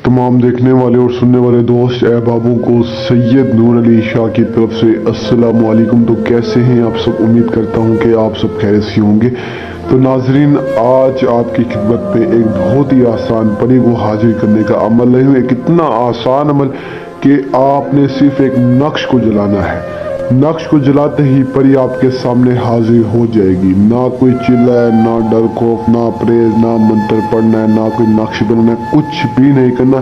तमाम देखने वाले और सुनने वाले दोस्त अहबाबों को सैयद नूर अली शाह की तरफ से अस्सलामु अलैकुम। तो कैसे हैं आप सब? उम्मीद करता हूं कि आप सब खैरियत से होंगे। तो नाजरीन, आज आपकी खिदमत में एक बहुत ही आसान परी को हाजिर करने का अमल है। एक इतना आसान अमल कि आपने सिर्फ एक नक्श को जलाना है। नक्श को जलाते ही परी आपके सामने हाजिर हो जाएगी। ना कोई चिल्ला है, ना डर खौफ, ना परहेज, ना मंत्र पढ़ना है, ना कोई नक्श बनाना है, कुछ भी नहीं करना।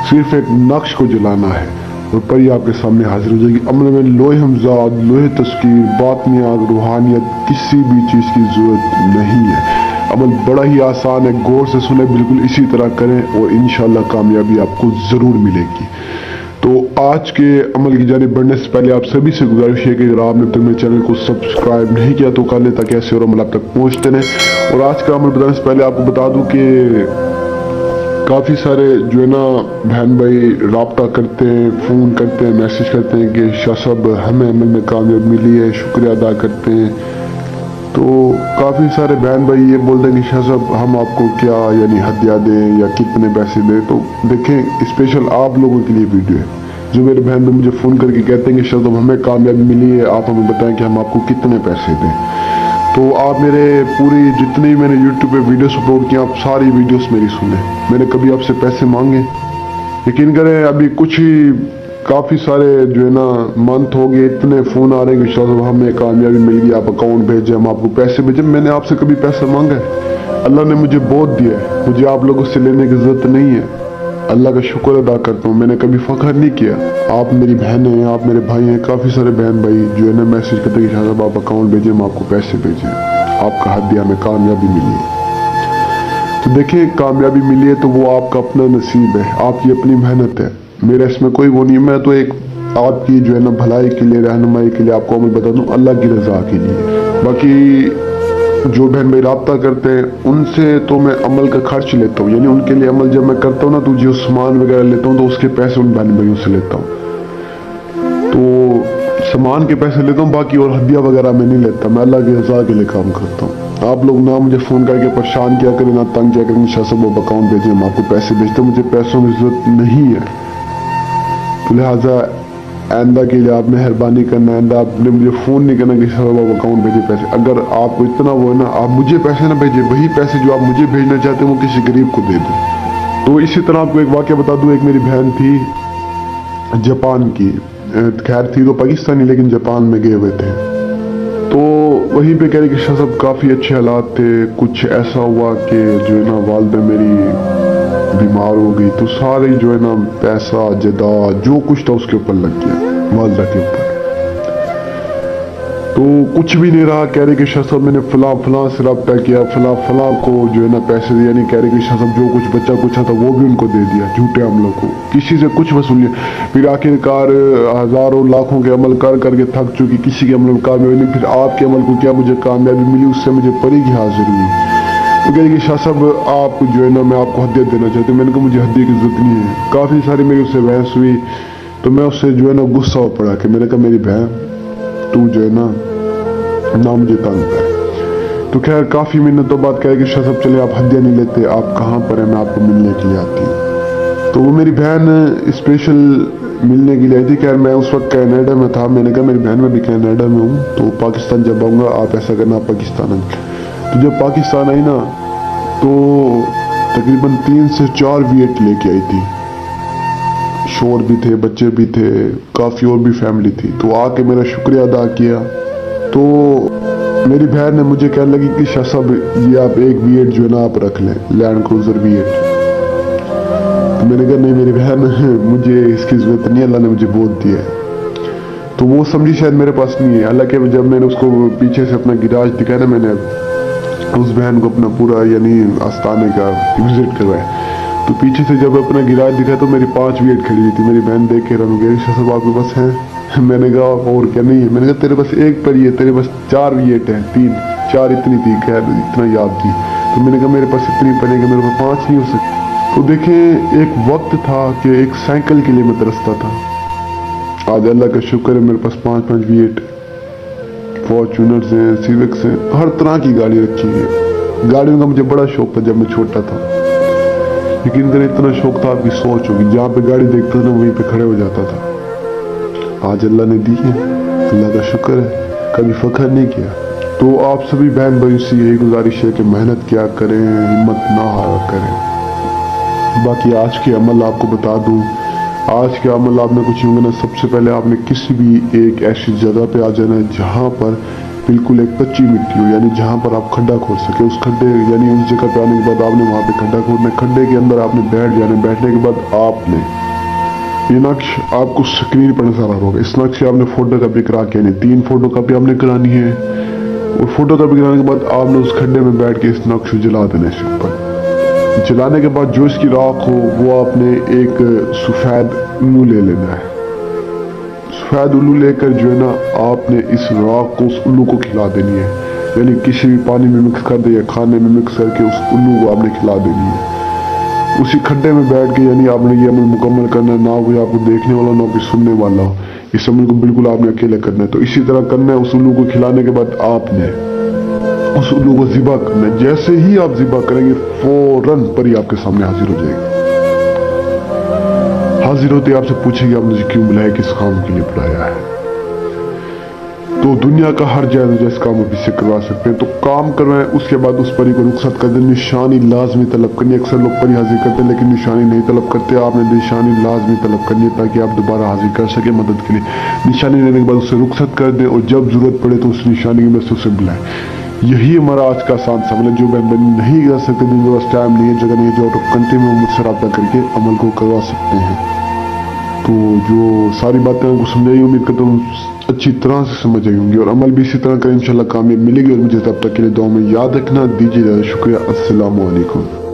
सिर्फ एक नक्श को जलाना है और परी आपके सामने हाजिर हो जाएगी। अमल में लोहे हमजाद, लोहे तस्कीर, बातनी आग, रूहानियत, किसी भी चीज़ की जरूरत नहीं है। अमल बड़ा ही आसान है, गौर से सुने, बिल्कुल इसी तरह करें और इंशाल्लाह कामयाबी आपको ज़रूर मिलेगी। तो आज के अमल की जानिब बढ़ने से पहले आप सभी से गुजारिश है कि अगर आपने अब तक मेरे चैनल को सब्सक्राइब नहीं किया तो कर ले, ताकि ऐसे और अमल आप तक पहुँचते रहें। और आज का अमल बताने से पहले आपको बता दूं कि काफ़ी सारे जो है ना बहन भाई रब्ता करते हैं, फ़ोन करते हैं, मैसेज करते हैं कि शाह साहब हमें अमल में कामयाब मिली है, शुक्रिया अदा करते हैं। तो काफ़ी सारे बहन भाई ये बोलते हैं कि शाह साहब हम आपको क्या यानी हदिया दें या कितने पैसे दें। तो देखें, स्पेशल आप लोगों के लिए वीडियो है। जो मेरे बहन भाई मुझे फ़ोन करके कहते हैं कि शाह साहब हमें कामयाबी मिली है, आप हमें बताएं कि हम आपको कितने पैसे दें। तो आप मेरे पूरी जितनी मैंने यूट्यूब पे वीडियोस अपलोड किया, आप सारी वीडियोस मेरी सुने। मैंने कभी आपसे पैसे मांगे? यकीन करें, अभी कुछ ही काफ़ी सारे जो है ना मंथ हो गए, इतने फ़ोन आ रहे हैं कि शाह साहब हमें कामयाबी मिल गई, आप अकाउंट भेजें, हम आपको पैसे भेजें। मैंने आपसे कभी पैसा मांगा है? अल्लाह ने मुझे बहुत दिया है, मुझे आप लोगों से लेने की ज़रूरत नहीं है। अल्लाह का शुक्र अदा करता हूँ, मैंने कभी फ़ख्र नहीं किया। आप मेरी बहनें हैं, आप मेरे भाई हैं। काफ़ी सारे बहन भाई जो है ना मैसेज करते हैं कि शाह साहब आप अकाउंट भेजें, हम आपको पैसे भेजें, आपका हदिया में कामयाबी मिली है। तो देखिए, कामयाबी मिली है तो वो आपका अपना नसीब है, आपकी अपनी मेहनत है। मेरा इसमें कोई वो नहीं। मैं तो एक आपकी जो है ना भलाई के लिए, रहनुमाई के लिए आपको अमल बता दूं, अल्लाह की रज़ा के लिए। बाकी जो बहन भाई रब्ता करते हैं उनसे तो मैं अमल का खर्च लेता हूँ, यानी उनके लिए अमल जब मैं करता हूँ ना तो जो सामान वगैरह लेता हूँ तो उसके पैसे उन बहन भाइयों से लेता हूँ। तो सामान के पैसे लेता हूँ, बाकी और हदिया वगैरह मैं नहीं लेता। मैं अल्लाह की रज़ा के लिए काम करता हूँ। आप लोग ना मुझे फ़ोन करके परेशान किया करें, ना तंग किया करें, शाह साहब आप अकाउंट भेजें, हम आपको पैसे भेजते। मुझे पैसों की ज़रूरत नहीं है, तो लिहाजा आइंदा के लिए आप मेहरबानी करना, आइंदा आपने मुझे फ़ोन नहीं करना कि साहब आप अकाउंट भेजिए पैसे। अगर आपको इतना वो है ना, आप मुझे पैसे ना भेजिए, वही पैसे जो आप मुझे भेजना चाहते हैं वो किसी गरीब को दे दें। तो इसी तरह आपको एक वाक़या बता दूँ। एक मेरी बहन थी जापान की, खैर थी तो पाकिस्तानी, लेकिन जापान में गए हुए थे। तो वहीं पे कह रहे कि शाह साहब काफ़ी अच्छे हालात थे, कुछ ऐसा हुआ कि जो है ना वालिदा मेरी बीमार हो गई, तो सारे जो है ना पैसा जदा जो कुछ था उसके ऊपर लग गया, वालिदा के ऊपर। तो कुछ भी नहीं रहा। कह रहे कि शाह साहब मैंने फलां से रब्ता किया, फलां को जो है ना पैसे दिया। नहीं, कह रहे कि शाह साहब जो कुछ बच्चा कुछ था वो भी उनको दे दिया, झूठे अमलों को, किसी से कुछ वसूल नहीं। फिर आखिरकार हज़ारों लाखों के अमल कर करके थक चुकी, किसी के अमल में कामयाबी नहीं। फिर आपके अमल को क्या मुझे कामयाबी मिली, उससे मुझे परी की हाजिर हुई। तो कह रही कि शाह साहब आप जो है ना मैं आपको हदिया देना चाहती हूँ। मैंने कहा मुझे हदिया की जरूरत नहीं है। काफ़ी सारी मेरी उससे बहस हुई, तो मैं उससे जो है ना गुस्सा हो पड़ा कि मैंने कहा मेरी बहन तू जो है ना मुझे तंग कर। तो खैर काफ़ी मिन्नतों बाद कह रही कि शाह साहब चले आप हदिया नहीं लेते, आप कहाँ पर हैं, मैं आपको मिलने के लिए आती हूँ। तो वो मेरी बहन स्पेशल मिलने के लिए आई थी। खैर मैं उस वक्त कनाडा में था। मैंने कहा मेरी बहन मैं भी कनाडा में हूँ, तो पाकिस्तान जब आऊँगा आप ऐसा करना, आप पाकिस्तान आए। तो जब पाकिस्तान आई ना तो तकरीबन 3 से 4 V8 लेके आई थी। शोर भी थे, बच्चे भी थे, काफ़ी और भी फैमिली थी। तो आके मेरा शुक्रिया अदा किया। तो मेरी बहन ने मुझे कहने लगी कि शाह साहब ये आप एक V8 जो है ना आप रख लें, लैंड क्रूजर V8। तो मैंने कहा नहीं मेरी बहन मुझे इसकी ज़रूरत नहीं है, अल्लाह ने मुझे बहुत दिया है। तो वो समझी शायद मेरे पास नहीं है। हालांकि जब मैंने उसको पीछे से अपना गिराज दिखाया ना, मैंने उस बहन को अपना पूरा यानी आस्थाने का विजिट करवाया, तो पीछे से जब अपना गिराज दिखाया तो मेरी 5 V8 खड़ी हुई थी। मेरी बहन देख के रन गई, शाह साहब आपके पास है? मैंने कहा और क्या नहीं है? मैंने कहा तेरे पास एक परी है, तेरे पास 4 V8 है, 3 4 इतनी थी, खैर इतना याद थी। तो मैंने कहा मेरे पास इतनी परी है, मेरे पास 5 नहीं हो सकती। तो देखें, एक वक्त था कि एक साइकिल के लिए मैं तरसता था। आज अल्लाह का शुक्र है मेरे पास 5 V8 फॉर्च्यूनर्स हैं, सिविक्स हैं, हर तरह की गाड़ी रखी है। गाड़ियों का मुझे बड़ा शौक था जब मैं छोटा था। यकीन करें इतना शौक था, आपकी सोच होगी, जहाँ पे गाड़ी देखता था वहीं पे खड़े हो जाता था। आज अल्लाह ने दी है, अल्लाह का शुक्र है, कभी फख्र नहीं किया। तो आप सभी बहन भाइयों से यही गुजारिश है कि मेहनत किया करें, हिम्मत ना हारा करें। बाकी आज के अमल आपको बता दूं, आज के अमल आपने कुछ होंगे ना, सबसे पहले आपने किसी भी एक ऐसी जगह पे आ जाना है जहाँ पर बिल्कुल एक कच्ची मिट्टी हो, यानी जहाँ पर आप खड्डा खोद सके। उस खड्डे यानी उस जगह पे आने के बाद आपने वहाँ पे खड्डा खोदना, खड्डे के अंदर आपने बैठ जाना। बैठने के बाद आपने ये नक्श आपको स्क्रीन पर नजर आ रहा होगा, इस नक्श की आपने फोटो कॉपी करा के यानी 3 फोटो कॉपी आपने करानी है। और फोटो कॉपी कराने के बाद आपने उस खड्डे में बैठ के इस नक्श को जला देना है ऊपर। जलाने के बाद जो इसकी राख हो वो आपने एक सफ़ेद उल्लू ले लेना है। सफ़ेद उल्लू लेकर जो है ना, आपने इस राख को उस उल्लू को खिला देनी है, यानी किसी भी पानी में मिक्स कर दे या खाने में मिक्स करके उस उल्लू को आपने खिला देनी है। उसी खड्डे में बैठ के यानी आपने ये अमल मुकम्मल करना है, ना कोई आपको देखने वाला ना कोई सुनने वाला हो। इस अमल को बिल्कुल आपने अकेले करना है। तो इसी तरह करना है। उस उल्लू को खिलाने के बाद आपने उस उल्लू को ज़िबा करना है। जैसे ही आप ज़िबा करेंगे फौरन परी आपके सामने हाजिर हो जाएगी। हाजिर होते आपसे पूछेगी आप मुझे क्यों बुलाया, किस काम के लिए बुलाया है। तो दुनिया का हर जायज़ इस काम आप इससे करवा सकते हैं। तो काम करवाएं, उसके बाद उस परी को रुखसत कर दें। निशानी लाजमी तलब करनी। अक्सर लोग परी हाजिर करते हैं लेकिन निशानी नहीं तलब करते। आपने निशानी लाजमी तलब करनी है ताकि आप दोबारा हाजिर कर सके मदद के लिए। निशानी लेने के बाद उससे रुखसत कर दें और जब जरूरत पड़े तो उस निशानी की मदद से उसे बुलाएं। यही हमारा आज का आसान सा अमल है। जो बहन नहीं कर सकते, जिनके पास टाइम नहीं है, जगह नहीं है, जो आउट ऑफ कंट्री में, मुझसे रब्ता करके अमल को करवा सकते हैं। तो जो सारी बातें आपको समझाई, उम्मीद करता हूँ अच्छी तरह से समझ आई होंगी और अमल भी इसी तरह करें, इंशाल्लाह कामयाब मिलेगी। और मुझे तब तक के लिए दुआ में याद रखना। दीजिए शुक्रिया। अस्सलाम वालेकुम।